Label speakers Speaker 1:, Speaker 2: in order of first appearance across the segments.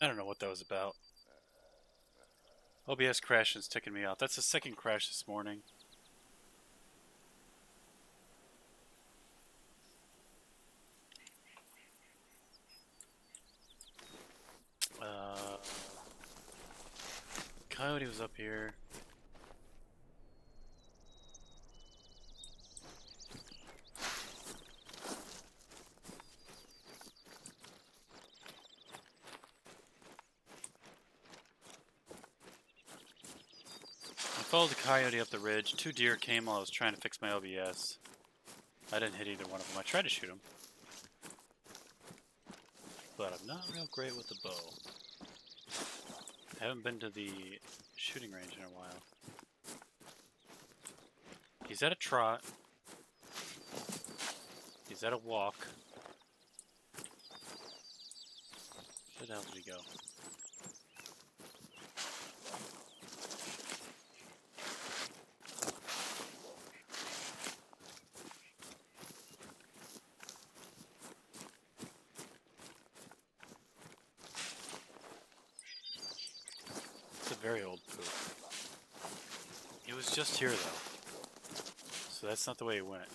Speaker 1: I don't know what that was about. OBS crash is ticking me off. That's the second crash this morning. Uh, Coyote was up here. I followed the coyote up the ridge. Two deer came while I was trying to fix my OBS. I didn't hit either one of them. I tried to shoot them, but I'm not real great with the bow. I haven't been to the shooting range in a while. He's at a trot. He's at a walk. Where the hell did he go? It's a very old poop. He was just here though, so that's not the way he went.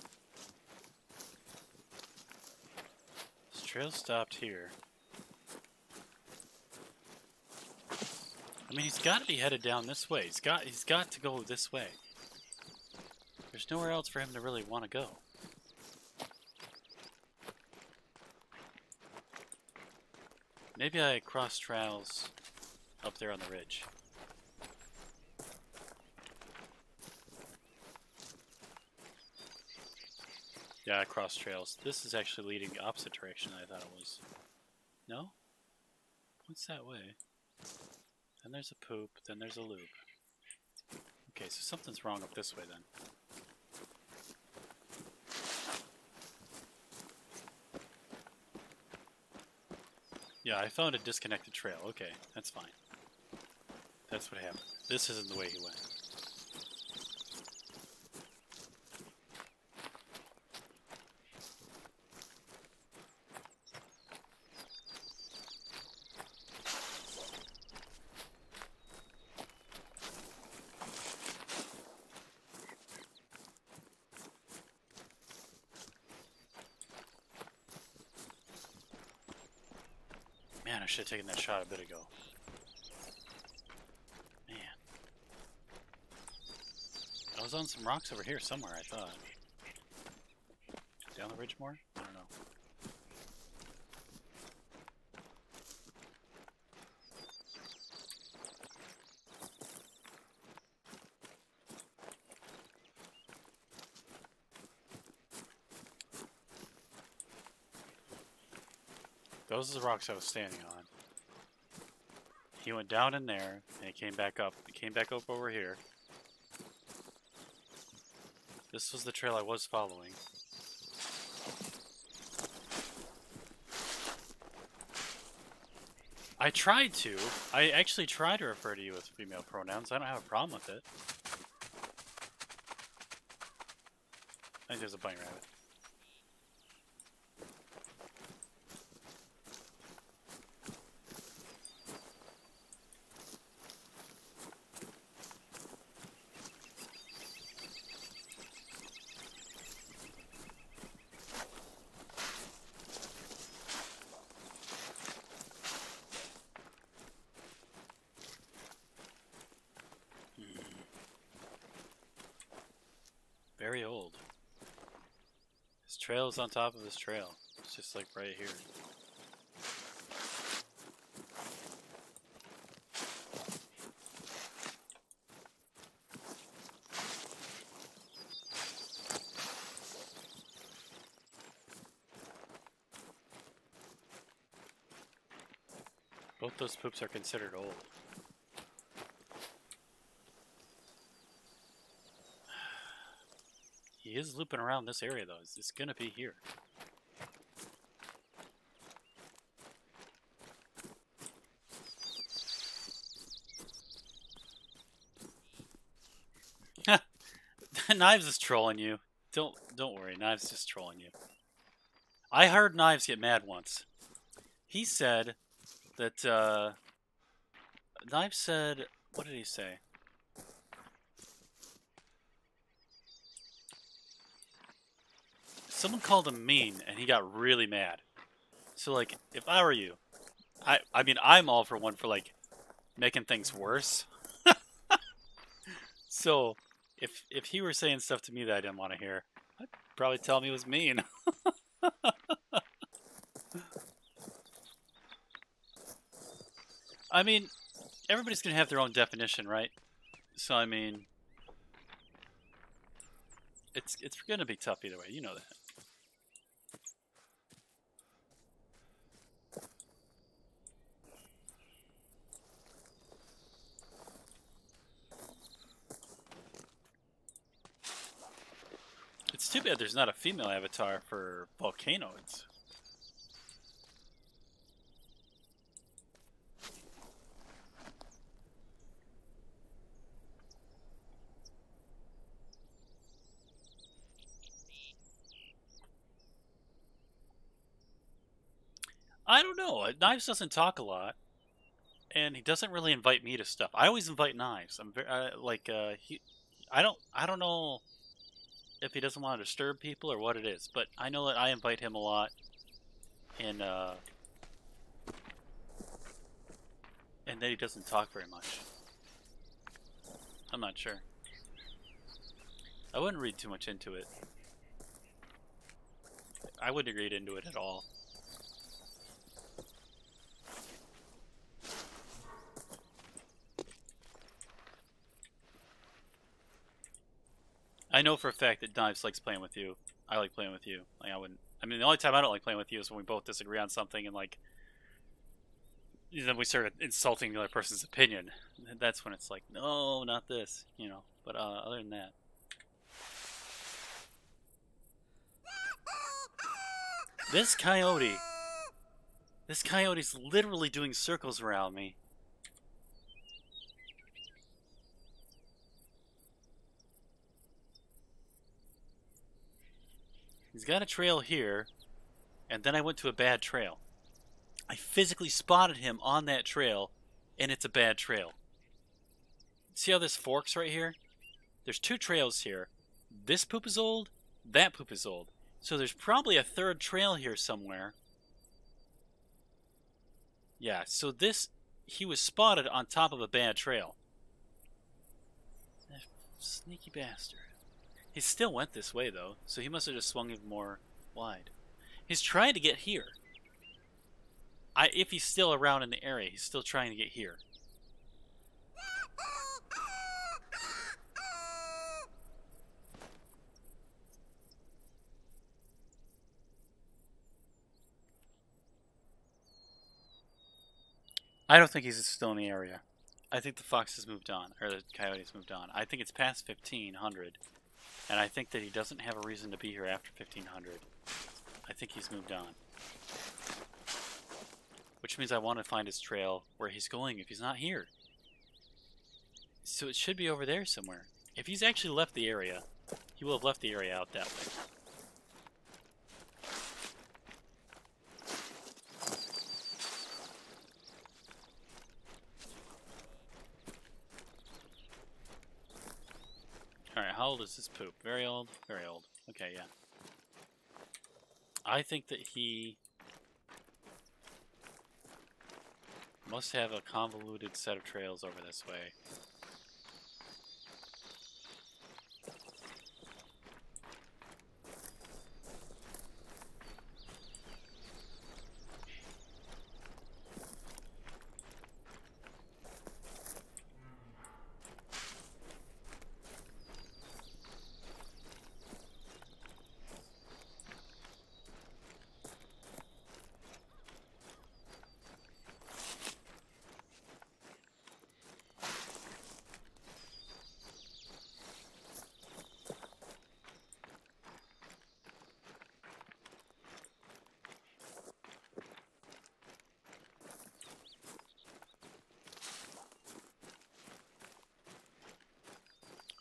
Speaker 1: His trail stopped here. I mean, he's got to be headed down this way. He's got to go this way. There's nowhere else for him to really want to go. Maybe I crossed trails up there on the ridge. Yeah, I crossed trails. This is actually leading the opposite direction than I thought it was. No? What's that way? Then there's a poop, then there's a loop. Okay, so something's wrong up this way then. Yeah, I found a disconnected trail. Okay, that's fine. That's what happened. This isn't the way he went. Man, I should have taken that shot a bit ago. Man. I was on some rocks over here somewhere, I thought. Down the ridge more? I don't know. Those are the rocks I was standing on. He went down in there, and he came back up. He came back up over here. This was the trail I was following. I tried to. I actually tried to refer to you with female pronouns. I don't have a problem with it. I think there's a bunny rabbit. Very old. His trail is on top of his trail. It's just like right here. Both those poops are considered old. He is looping around this area though. It's gonna be here. Knives is trolling you. Don't worry, Knives is just trolling you. I heard Knives get mad once. He said that Knife said, what did he say? Someone called him mean, and he got really mad. So, like, if I were you, I mean, I'm all for one for, like, making things worse. So, if he were saying stuff to me that I didn't want to hear, I'd probably tell him he was mean. I mean, everybody's gonna have their own definition, right? So, I mean, it's gonna be tough either way. You know that. It's too bad there's not a female avatar for Volcanoids. I don't know. Knives doesn't talk a lot, and he doesn't really invite me to stuff. I always invite Knives. I'm very I don't know if he doesn't want to disturb people or what it is, but I know that I invite him a lot, and that he doesn't talk very much. I'm not sure. I wouldn't read too much into it. I wouldn't read into it at all. I know for a fact that Knives likes playing with you. I like playing with you. Like, I mean, the only time I don't like playing with you is when we both disagree on something and, like, then we start insulting the other person's opinion. That's when it's like, no, not this, you know. But other than that. This coyote's literally doing circles around me. He's got a trail here, and then I went to a bad trail. I physically spotted him on that trail, and it's a bad trail. See how this forks right here? There's two trails here. This poop is old, that poop is old. So there's probably a third trail here somewhere. Yeah, so he was spotted on top of a bad trail. That sneaky bastard. He still went this way, though, so he must have just swung even more wide. He's trying to get here. If he's still around in the area, he's still trying to get here. I don't think he's still in the area. I think the fox has moved on, or the coyote has moved on. I think it's past 1500. And I think that he doesn't have a reason to be here after 1500. I think he's moved on. Which means I want to find his trail where he's going if he's not here. So it should be over there somewhere. If he's actually left the area, he will have left the area out that way. Alright, how old is this poop? Very old? Very old. Okay, yeah. I think that he must have a convoluted set of trails over this way.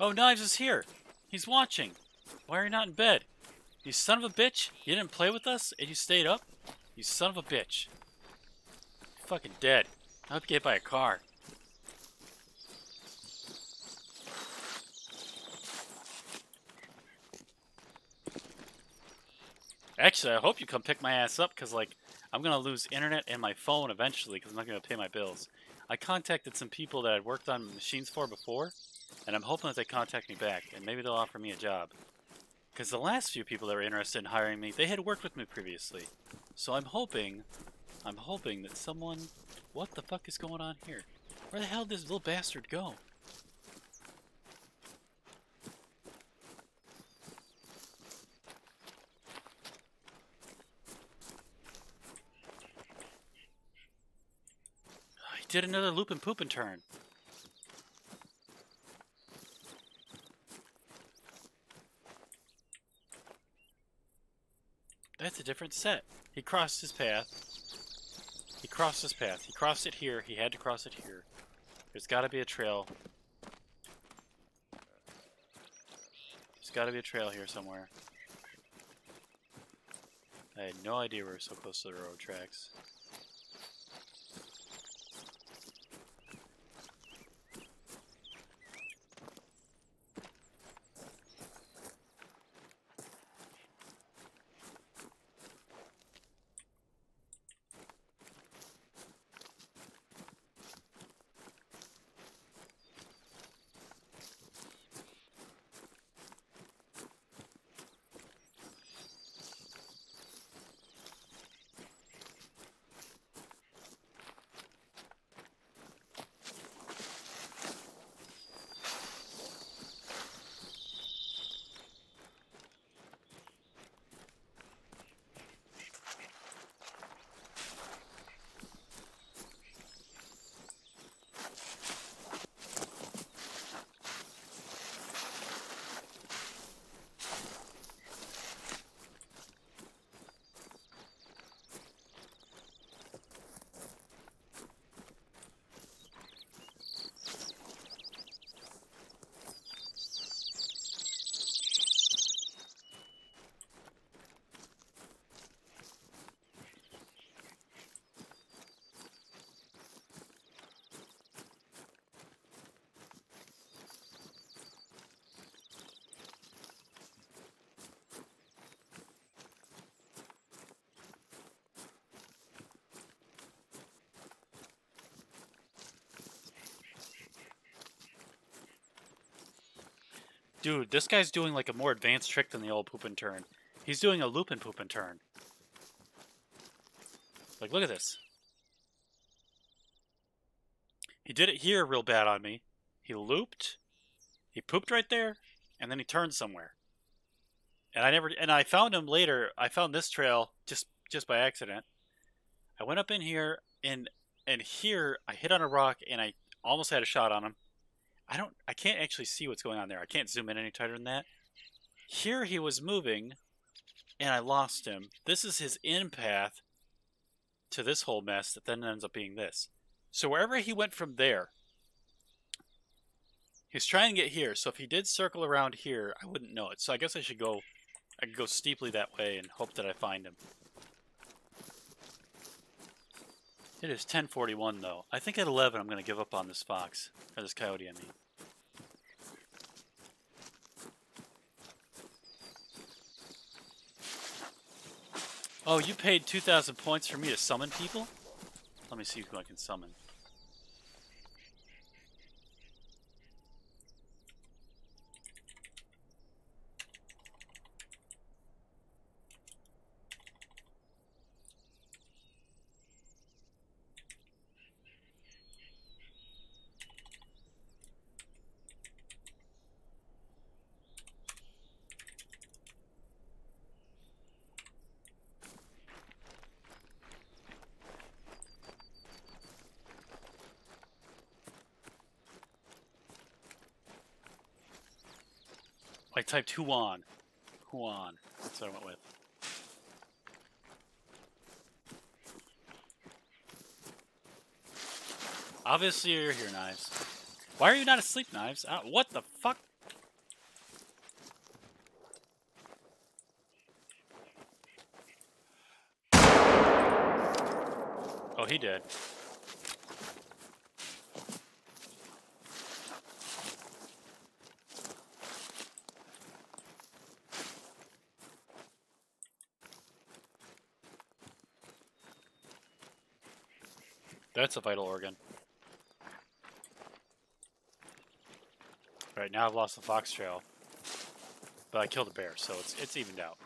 Speaker 1: Oh, Knives is here. He's watching. Why are you not in bed? You son of a bitch. You didn't play with us and you stayed up? You son of a bitch. fucking dead. I hope you get hit by a car. Actually, I hope you come pick my ass up, because, like, I'm going to lose internet and my phone eventually, because I'm not going to pay my bills. I contacted some people that I'd worked on machines for before, and I'm hoping that they contact me back, and maybe they'll offer me a job. Because the last few people that were interested in hiring me, they had worked with me previously. So I'm hoping that someone... What the fuck is going on here? Where the hell did this little bastard go? He did another loop and poop and turn. That's a different set. He crossed his path. He crossed his path. He crossed it here. He had to cross it here. There's got to be a trail. There's got to be a trail here somewhere. I had no idea we were so close to the railroad tracks. Dude, this guy's doing like a more advanced trick than the old poop and turn. He's doing a loop and poop and turn. Like, look at this. He did it here real bad on me. He looped, he pooped right there, and then he turned somewhere. And I found him later. I found this trail just by accident. I went up in here, and here I hit on a rock, and I almost had a shot on him. I can't actually see what's going on there. I can't zoom in any tighter than that. Here he was moving, and I lost him. This is his in path to this whole mess that then ends up being this. So wherever he went from there, he's trying to get here. So if he did circle around here, I wouldn't know it. So I guess I could go steeply that way and hope that I find him. It is 10:41 though. I think at 11 I'm going to give up on this fox. Or this coyote, I mean. Oh, you paid 2,000 points for me to summon people? Let me see who I can summon. I typed Huan. Huan. That's what I went with. Obviously you're here, Knives. Why are you not asleep, Knives? What the fuck? Oh, he did. That's a vital organ. Right now I've lost the fox trail, but I killed a bear, so it's evened out.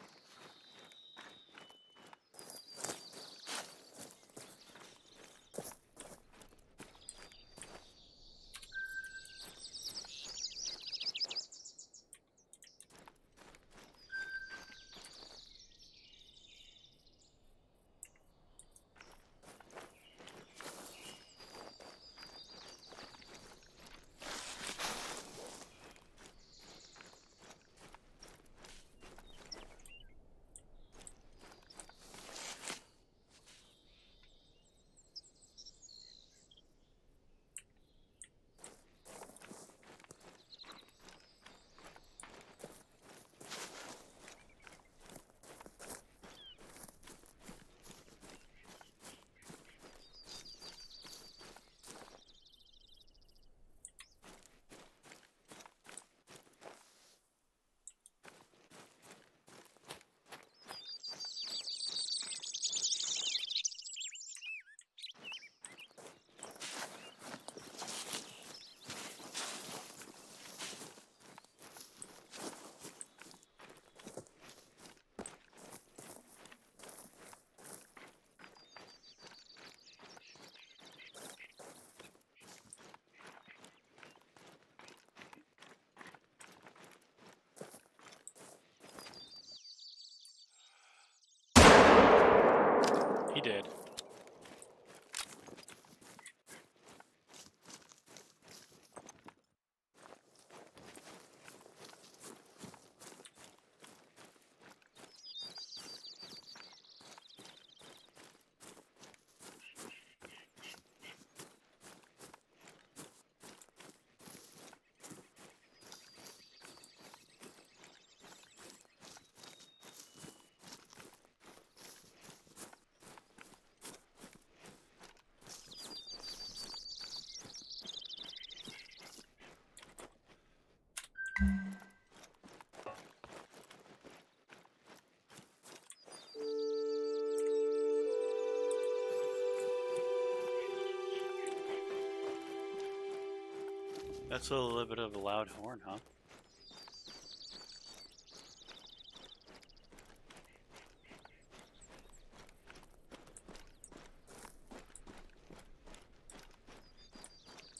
Speaker 1: He did. That's a little bit of a loud horn, huh?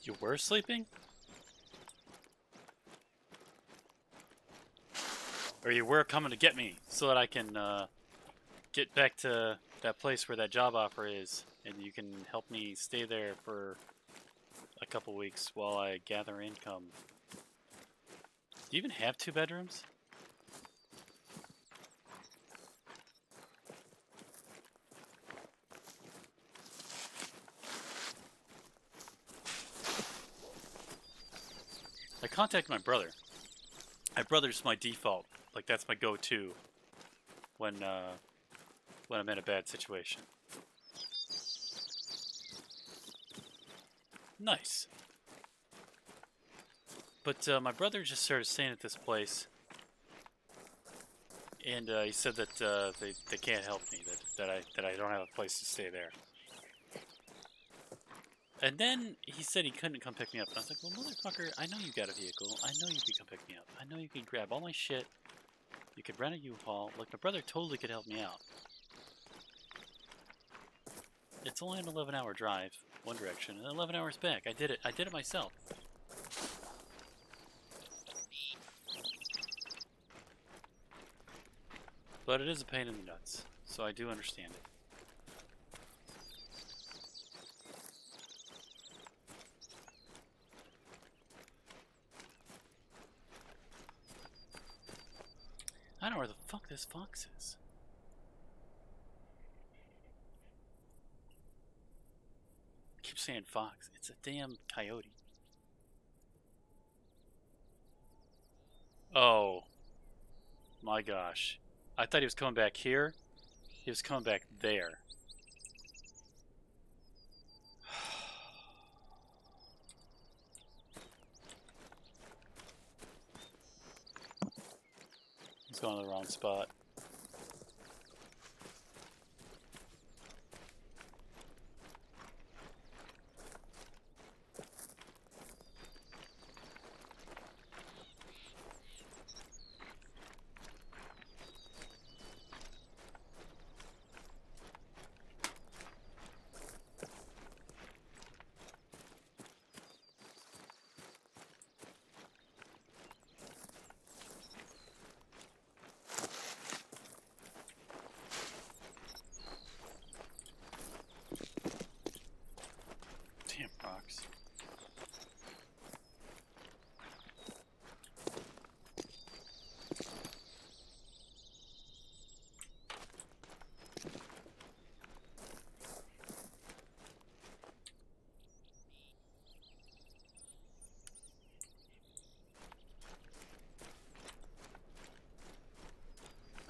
Speaker 1: You were sleeping? Or you were coming to get me so that I can get back to that place where that job offer is, and you can help me stay there for a couple weeks while I gather income. Do you even have 2 bedrooms? I contacted my brother. My brother's my default. Like, that's my go-to when I'm in a bad situation. Nice. But my brother just started staying at this place, and he said that they can't help me. That I don't have a place to stay there. And then he said he couldn't come pick me up. And I was like, well, motherfucker, I know you got a vehicle. I know you could come pick me up. I know you could grab all my shit. You could rent a U-Haul. Like, my brother totally could help me out. It's only an 11-hour drive, one direction, and 11 hours back. I did it. I did it myself. But it is a pain in the nuts, so I do understand it. I don't know where the fuck this fox is. I keep saying fox. It's a damn coyote. Oh. My gosh. I thought he was coming back here. He was coming back there. He's going to the wrong spot.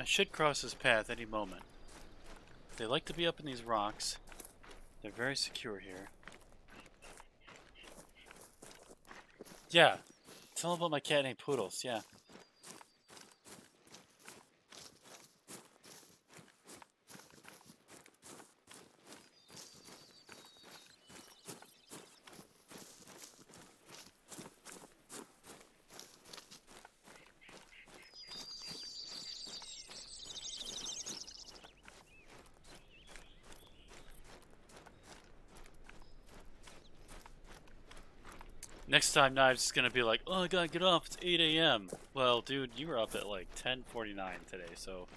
Speaker 1: I should cross his path any moment. They like to be up in these rocks. They're very secure here. Yeah. Tell him about my cat named Poodles, yeah. Next time, Knives is gonna be like, "Oh, I gotta get off. It's 8 a.m." Well, dude, you were up at like 10:49 today, so.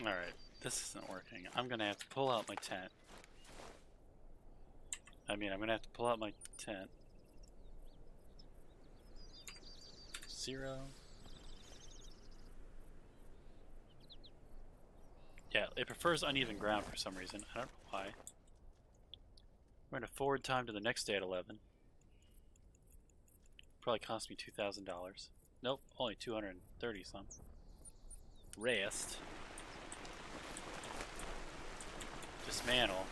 Speaker 1: All right, this isn't working. I'm gonna have to pull out my tent. I'm gonna have to pull out my tent. 0. Yeah, it prefers uneven ground for some reason. I don't know why. We're gonna forward time to the next day at 11. Probably cost me $2,000. Nope, only 230 some. Rest. Dismantle.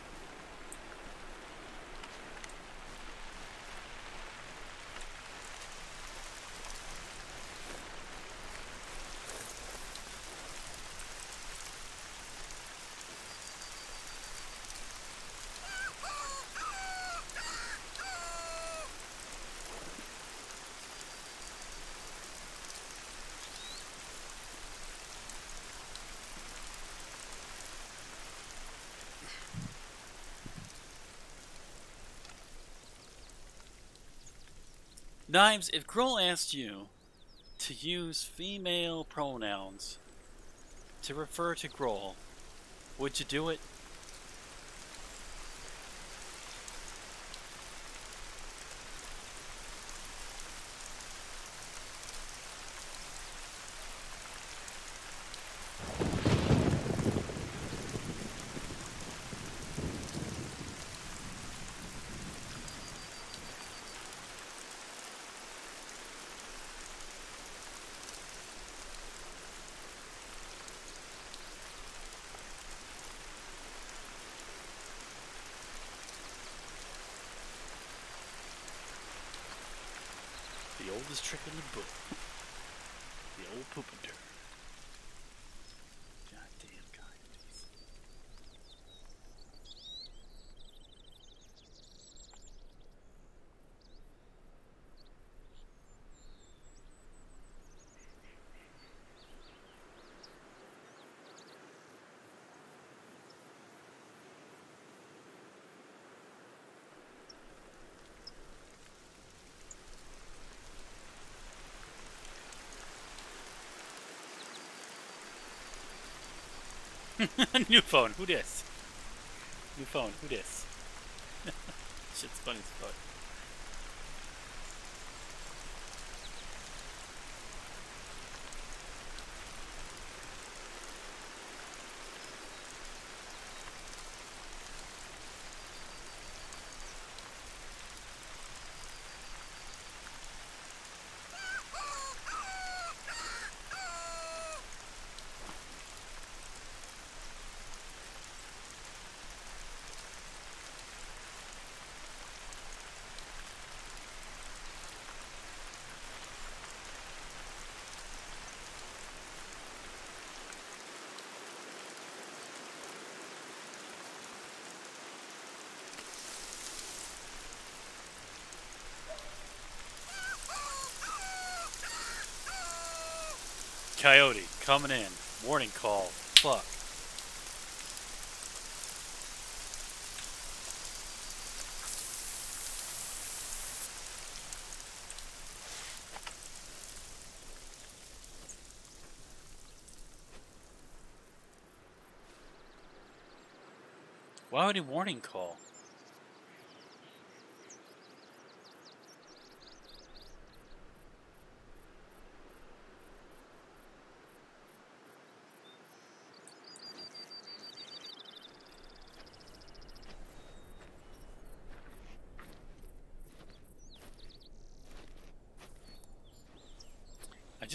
Speaker 1: Knives, if Grohl asked you to use female pronouns to refer to Grohl, would you do it? The oldest trick in the book. The old poopenter. Goddamn coyotes. New phone, who dis? New phone, who dis? Shit's funny as fuck. Coyote, coming in. Warning call. Fuck. Why would he warning call?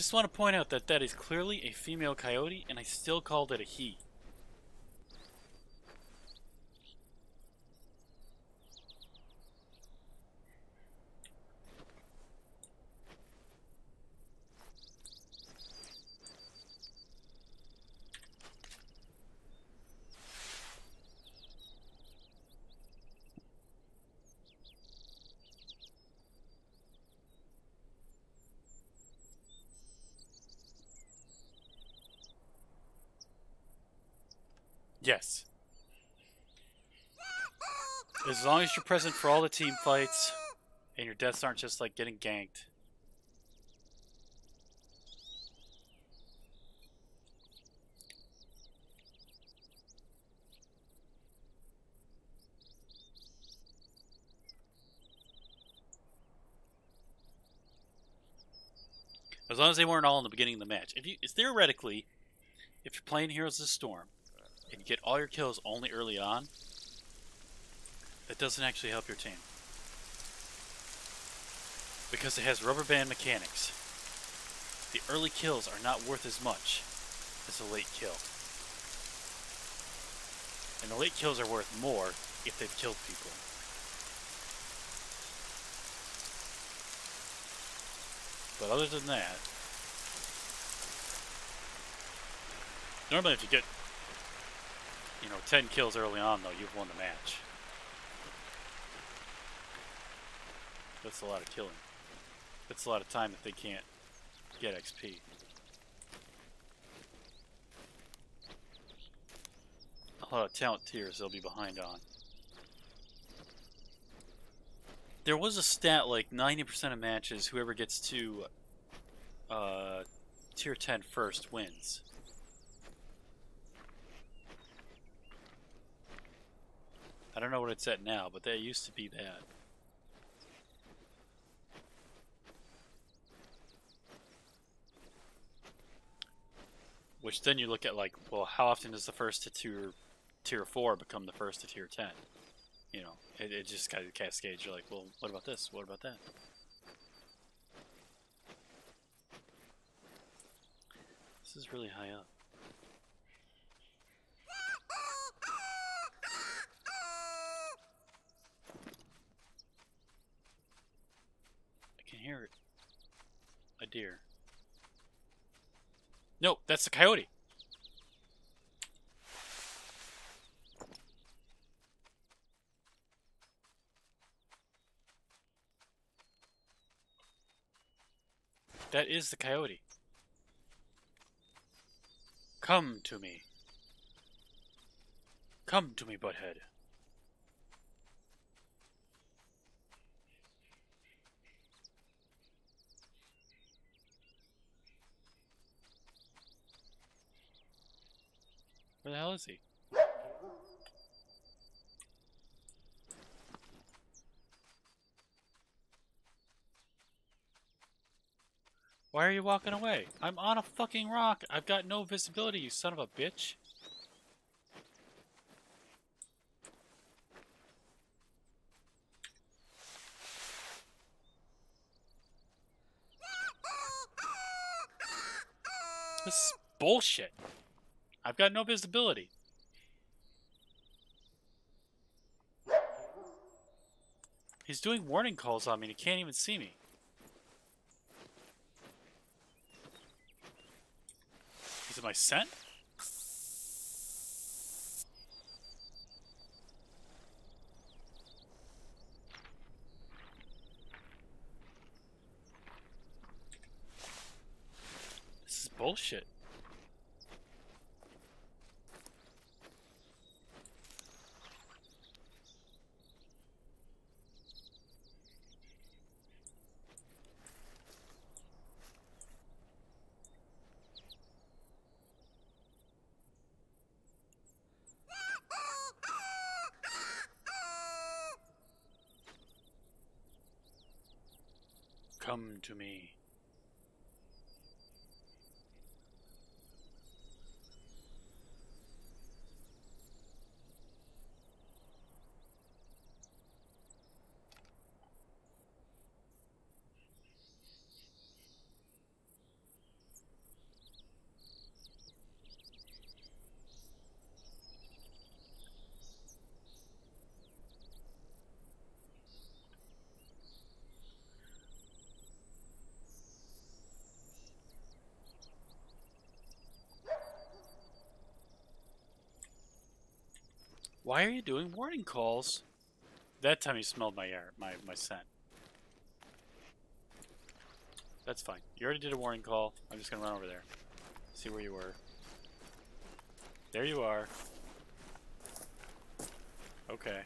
Speaker 1: just want to point out that that is clearly a female coyote, and I still called it a he. Yes. As long as you're present for all the team fights, and your deaths aren't just like getting ganked. As long as they weren't all in the beginning of the match. Theoretically, if you're playing Heroes of the Storm, and you get all your kills only early on, that doesn't actually help your team. Because it has rubber band mechanics. The early kills are not worth as much as a late kill. And the late kills are worth more if they've killed people. But other than that, normally if you get, 10 kills early on, though, you've won the match. That's a lot of killing. That's a lot of time that they can't get XP. A lot of talent tiers they'll be behind on. There was a stat like 90% of matches, whoever gets to tier 10 first wins. I don't know what it's at now, but that used to be that. Which then you look at like, well, how often does the first to tier 4 become the first to tier 10? It just kind of cascades. You're like, well, what about this? What about that? This is really high up. I can hear it. A deer. No, that's the coyote. That is the coyote. Come to me. Come to me, butthead. Where the hell is he? Why are you walking away? I'm on a fucking rock. I've got no visibility, you son of a bitch. This is bullshit. I've got no visibility. He's doing warning calls on me and he can't even see me. Is it my scent? This is bullshit. Come to me. Why are you doing warning calls? That time you smelled my air, my scent. That's fine. You already did a warning call. I'm just gonna run over there. See where you were. There you are. Okay.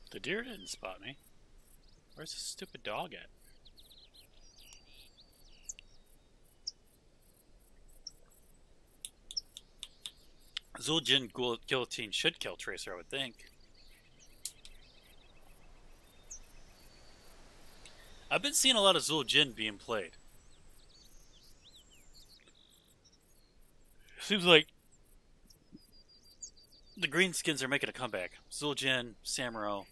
Speaker 1: The deer didn't spot me. Where's this stupid dog at? Zul'jin Guillotine should kill Tracer, I would think. I've been seeing a lot of Zul'jin being played. Seems like the greenskins are making a comeback. Zul'jin, Samuro.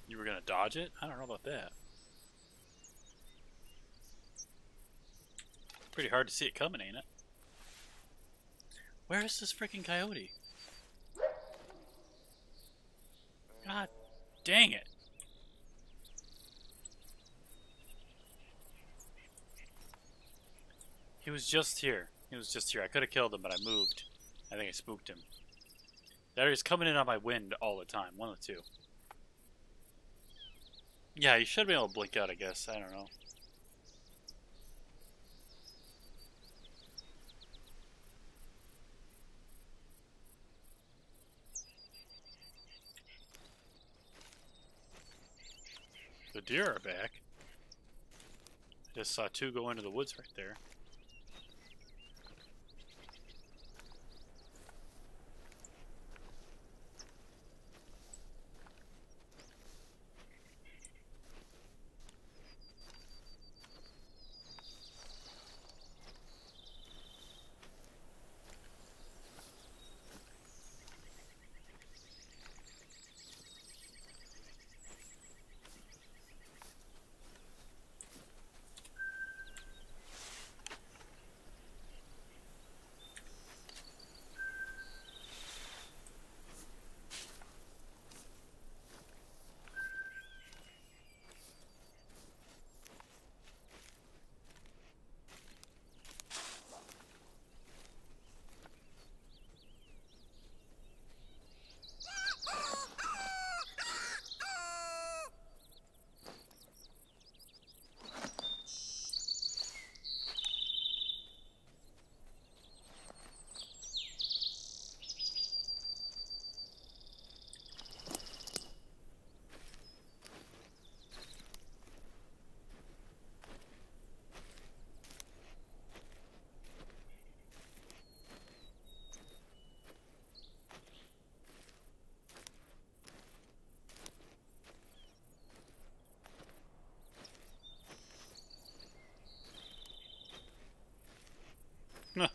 Speaker 1: You were gonna dodge it? I don't know about that. Pretty hard to see it coming, ain't it? Where is this freaking coyote? God dang it. He was just here. He was just here. I could have killed him, but I moved. I think I spooked him. That is coming in on my wind all the time. One of the two. Yeah, you should be able to blink out, I guess. I don't know. The deer are back. I just saw two go into the woods right there.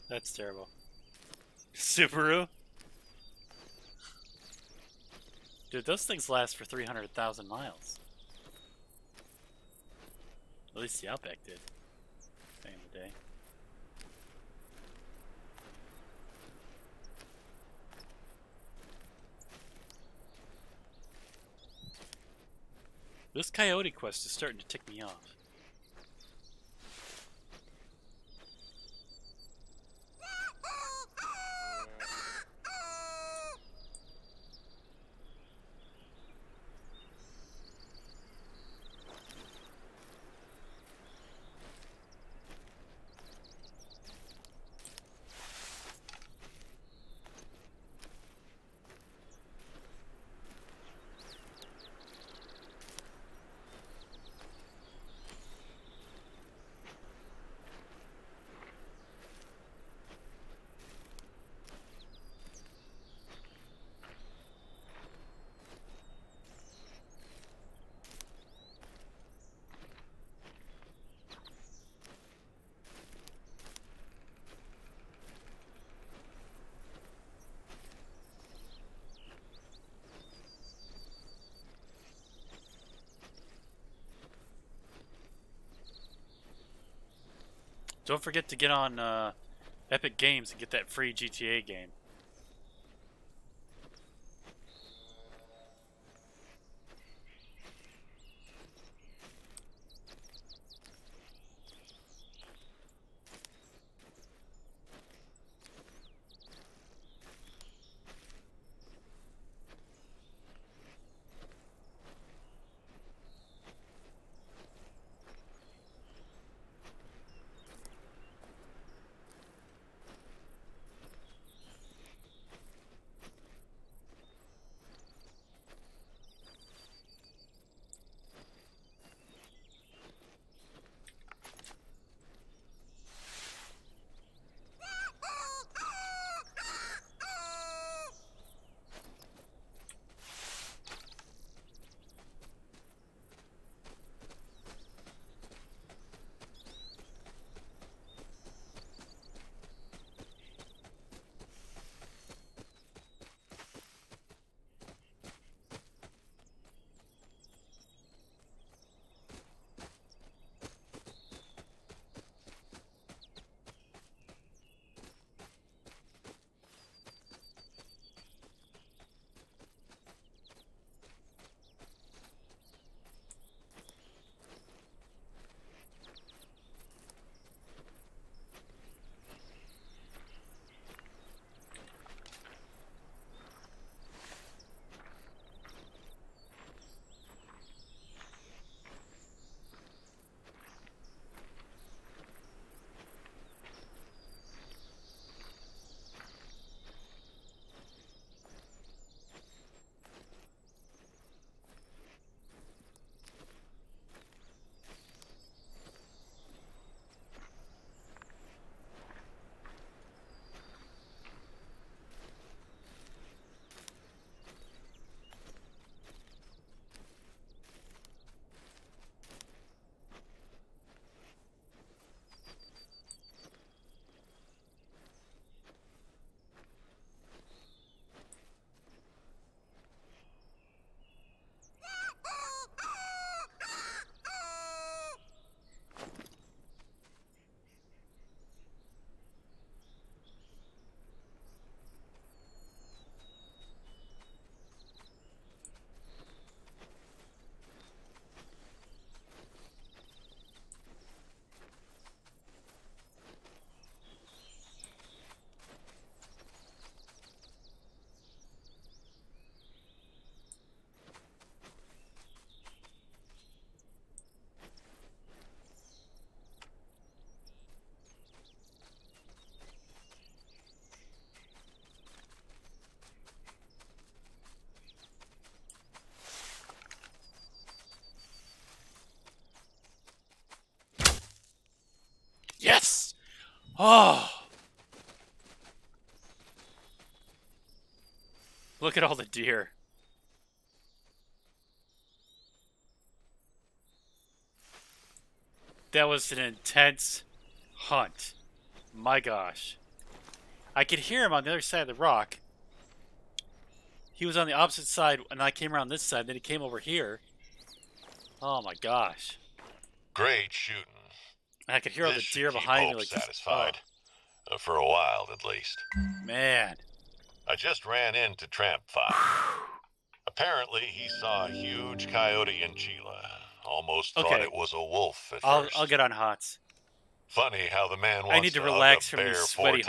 Speaker 1: That's terrible. Subaru? Dude, those things last for 300,000 miles. At least the Outback did. Back in the day. This coyote quest is starting to tick me off. Don't forget to get on Epic Games and get that free GTA game. Yes! Oh! Look at all the deer. That was an intense hunt. My gosh. I could hear him on the other side of the rock. He was on the opposite side, and I came around this side, then he came over here. Oh my gosh.
Speaker 2: Great shooting.
Speaker 1: And I could hear all the
Speaker 2: This should
Speaker 1: deer
Speaker 2: keep
Speaker 1: behind me.
Speaker 2: Hope
Speaker 1: Like,
Speaker 2: satisfied. For a while, at least.
Speaker 1: Man.
Speaker 2: I just ran into Tramp 5. Apparently, he saw a huge coyote in Chila. Almost thought it was a wolf at first.
Speaker 1: I'll get on HOTS.
Speaker 2: Funny how the man wants
Speaker 1: I need to
Speaker 2: hug a
Speaker 1: relax from
Speaker 2: bear
Speaker 1: these
Speaker 2: 4
Speaker 1: sweaty